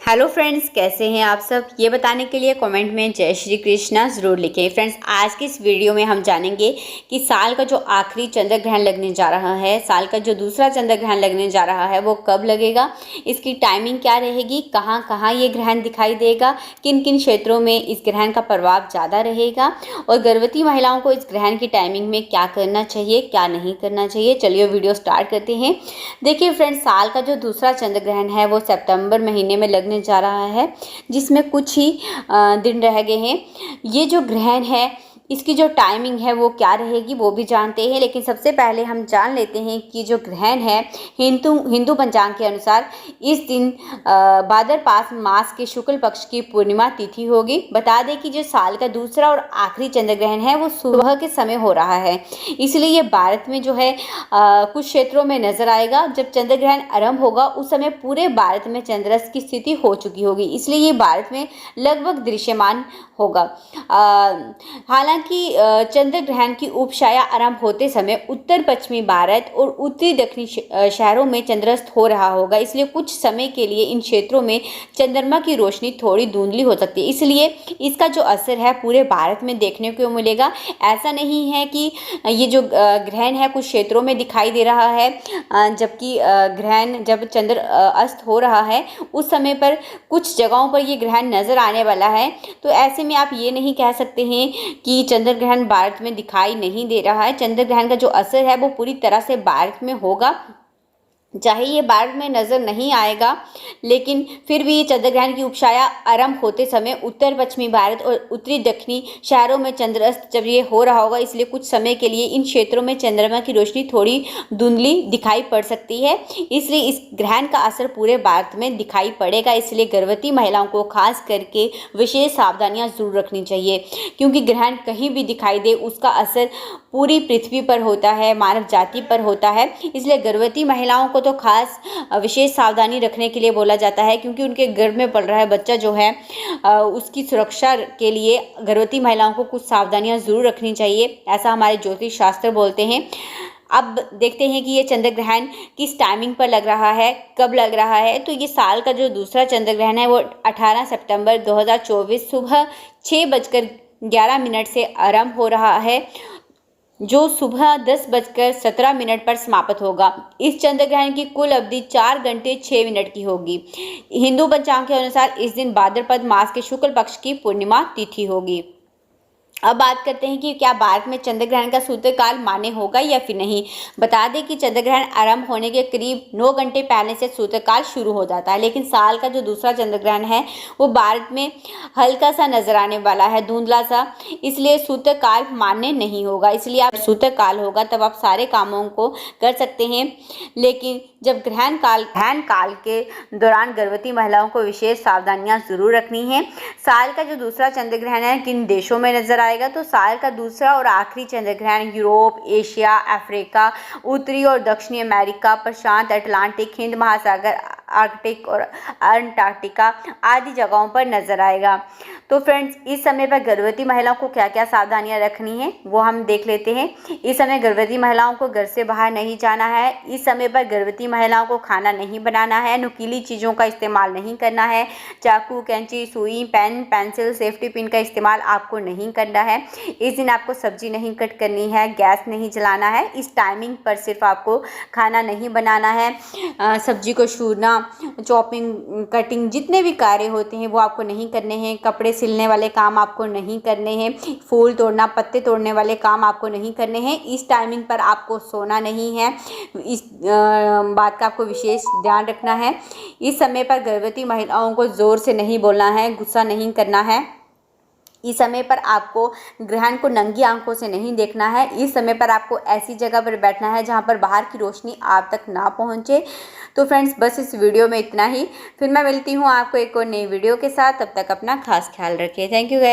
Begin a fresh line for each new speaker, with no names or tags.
Hello friends, कैसे हैं आप सब? ये बताने के लिए कमेंट में जय श्री कृष्णा ज़रूर लिखें। फ्रेंड्स, आज की इस वीडियो में हम जानेंगे कि साल का जो आखिरी चंद्र ग्रहण लगने जा रहा है, साल का जो दूसरा चंद्र ग्रहण लगने जा रहा है, वो कब लगेगा, इसकी टाइमिंग क्या रहेगी, कहाँ कहाँ ये ग्रहण दिखाई देगा, किन किन क्षेत्रों में इस ग्रहण का प्रभाव ज़्यादा रहेगा और गर्भवती महिलाओं को इस ग्रहण की टाइमिंग में क्या करना चाहिए, क्या नहीं करना चाहिए। चलिए वीडियो स्टार्ट करते हैं। देखिए फ्रेंड्स, साल का जो दूसरा चंद्र ग्रहण है वो सितंबर महीने में लगने जा रहा है, जिसमें कुछ ही दिन रह गए हैं। ये जो ग्रहण है इसकी जो टाइमिंग है वो क्या रहेगी वो भी जानते हैं, लेकिन सबसे पहले हम जान लेते हैं कि जो ग्रहण है हिंदू पंचांग के अनुसार इस दिन भाद्रपद मास के शुक्ल पक्ष की पूर्णिमा तिथि होगी। बता दें कि जो साल का दूसरा और आखिरी चंद्र ग्रहण है वो सुबह के समय हो रहा है, इसलिए ये भारत में जो है कुछ क्षेत्रों में नजर आएगा। जब चंद्र ग्रहण आरंभ होगा उस समय पूरे भारत में चंद्रस की स्थिति हो चुकी होगी, इसलिए ये भारत में लगभग दृश्यमान होगा। हालांकि चंद्र ग्रहण की उपछाया आरंभ होते समय उत्तर पश्चिमी भारत और उत्तरी दक्षिणी शहरों में चंद्रस्त हो रहा होगा, इसलिए कुछ समय के लिए इन क्षेत्रों में चंद्रमा की रोशनी थोड़ी धुंधली हो सकती है। इसलिए इसका जो असर है पूरे भारत में देखने को मिलेगा। ऐसा नहीं है कि ये जो ग्रहण है कुछ क्षेत्रों में दिखाई दे रहा है, जबकि ग्रहण जब चंद्र अस्त हो रहा है उस समय पर कुछ जगहों पर ये ग्रहण नजर आने वाला है। तो ऐसे में आप ये नहीं कह सकते हैं कि चंद्र ग्रहण भारत में दिखाई नहीं दे रहा है। चंद्र ग्रहण का जो असर है वो पूरी तरह से भारत में होगा, चाहे ये भारत में नज़र नहीं आएगा, लेकिन फिर भी चंद्र ग्रहण की उपछाया आरंभ होते समय उत्तर पश्चिमी भारत और उत्तरी दक्षिणी शहरों में चंद्रास्त जब ये हो रहा होगा, इसलिए कुछ समय के लिए इन क्षेत्रों में चंद्रमा की रोशनी थोड़ी धुंधली दिखाई पड़ सकती है। इसलिए इस ग्रहण का असर पूरे भारत में दिखाई पड़ेगा, इसलिए गर्भवती महिलाओं को खास करके विशेष सावधानियां जरूर रखनी चाहिए, क्योंकि ग्रहण कहीं भी दिखाई दे उसका असर पूरी पृथ्वी पर होता है, मानव जाति पर होता है। इसलिए गर्भवती महिलाओं को तो खास विशेष सावधानी रखने के लिए बोला जाता है, क्योंकि उनके गर्भ में पल रहा है बच्चा जो है उसकी सुरक्षा के लिए गर्भवती महिलाओं को कुछ सावधानियां जरूर रखनी चाहिए, ऐसा हमारे ज्योतिष शास्त्र बोलते हैं। अब देखते हैं कि ये चंद्र ग्रहण किस टाइमिंग पर लग रहा है, कब लग रहा है। तो ये साल का जो दूसरा चंद्र ग्रहण है वो 18 सितंबर 2024 सुबह 6:11 से आरंभ हो रहा है, जो सुबह 10:17 पर समाप्त होगा। इस चंद्र ग्रहण की कुल अवधि 4 घंटे 6 मिनट की होगी। हिंदू पंचांग के अनुसार इस दिन भाद्रपद मास के शुक्ल पक्ष की पूर्णिमा तिथि होगी। अब बात करते हैं कि क्या भारत में चंद्र ग्रहण का सूतकाल मान्य होगा या फिर नहीं। बता दें कि चंद्र ग्रहण आरंभ होने के करीब 9 घंटे पहले से सूतकाल शुरू हो जाता है, लेकिन साल का जो दूसरा चंद्र ग्रहण है वो भारत में हल्का सा नजर आने वाला है, धुंधला सा, इसलिए सूतकाल मान्य नहीं होगा। इसलिए आप सूतकाल होगा तब आप सारे कामों को कर सकते हैं, लेकिन जब ग्रहण काल के दौरान गर्भवती महिलाओं को विशेष सावधानियां जरूर रखनी है। साल का जो दूसरा चंद्र ग्रहण है किन देशों में नजर आएगा, तो साल का दूसरा और आखिरी चंद्र ग्रहण यूरोप, एशिया, अफ्रीका, उत्तरी और दक्षिणी अमेरिका, प्रशांत अटलांटिक, हिंद महासागर, आर्कटिक और अंटार्कटिका आदि जगहों पर नजर आएगा। तो फ्रेंड्स, इस समय पर गर्भवती महिलाओं को क्या क्या सावधानियां रखनी है वो हम देख लेते हैं। इस समय गर्भवती महिलाओं को घर से बाहर नहीं जाना है। इस समय पर गर्भवती महिलाओं को खाना नहीं बनाना है, नुकीली चीज़ों का इस्तेमाल नहीं करना है, चाकू, कैंची, सुई, पेन, पेंसिल, सेफ्टी पिन का इस्तेमाल आपको नहीं करना है। इस दिन आपको सब्जी नहीं कट करनी है, गैस नहीं जलाना है। इस टाइमिंग पर सिर्फ आपको खाना नहीं बनाना है, सब्जी को छूना, चॉपिंग, कटिंग, जितने भी कार्य होते हैं वो आपको नहीं करने हैं। कपड़े सिलने वाले काम आपको नहीं करने हैं, फूल तोड़ना, पत्ते तोड़ने वाले काम आपको नहीं करने हैं। इस टाइमिंग पर आपको सोना नहीं है, इस बात का आपको विशेष ध्यान रखना है। इस समय पर गर्भवती महिलाओं को ज़ोर से नहीं बोलना है, गुस्सा नहीं करना है। इस समय पर आपको ग्रहण को नंगी आंखों से नहीं देखना है। इस समय पर आपको ऐसी जगह पर बैठना है जहां पर बाहर की रोशनी आप तक ना पहुंचे। तो फ्रेंड्स, बस इस वीडियो में इतना ही। फिर मैं मिलती हूं आपको एक और नई वीडियो के साथ, तब तक अपना खास ख्याल रखें। Thank you guys.